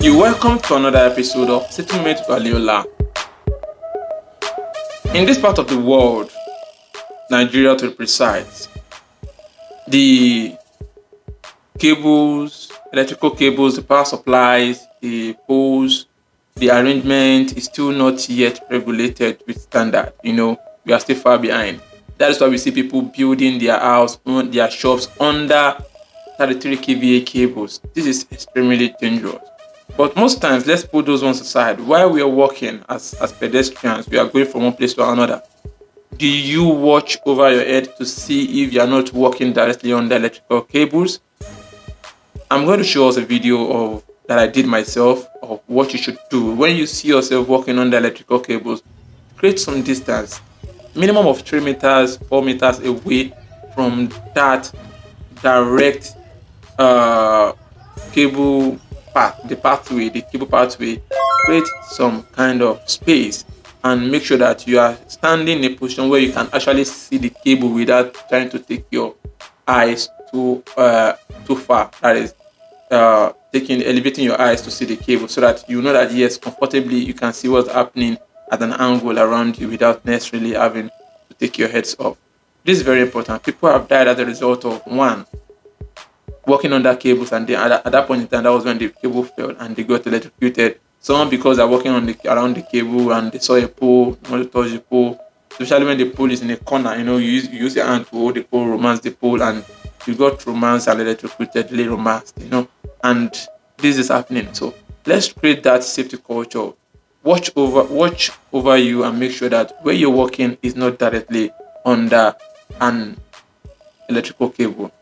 You're welcome to another episode of Settlement Valiola. In this part of the world, Nigeria to be precise, the cables, electrical cables, the power supplies, the poles, the arrangement is still not yet regulated with standard. We are still far behind. That is why we see people building their house, their shops under 33 kVA cables. This is extremely dangerous. But most times, let's put those ones aside. While we are walking as pedestrians, we are going from one place to another. Do you watch over your head to see if you are not walking directly on the electrical cables? I'm going to show us a video that I did myself of what you should do when you see yourself walking on the electrical cables. Create some distance, minimum of 3 meters, 4 meters away from that direct cable path, the cable pathway. Create some kind of space and make sure that you are standing in a position where you can actually see the cable without trying to take your eyes too far. That is elevating your eyes to see the cable, so that you know that yes, comfortably you can see what's happening at an angle around you without necessarily having to take your heads off. This is very important. People have died as a result of walking under cables, and at that point in time, that was when the cable failed and they got electrocuted. Some because they're walking around the cable and they saw a pole, not to touch the pole. Especially when the pole is in a corner, you use your hand to hold the pole, romance the pole, and you got romance and electrocuted, romanced, and this is happening. So let's create that safety culture. Watch over you and make sure that where you're walking is not directly under an electrical cable.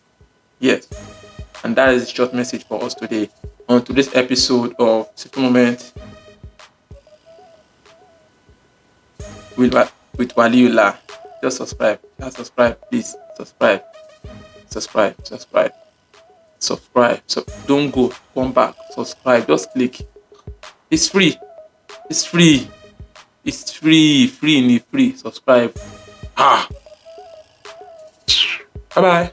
Yes. And that is a short message for us today on today's episode of Settlement with Valiola. Just subscribe. Please. Subscribe. So don't go. Come back. Subscribe. Just click. It's free. Free. Subscribe. Bye bye.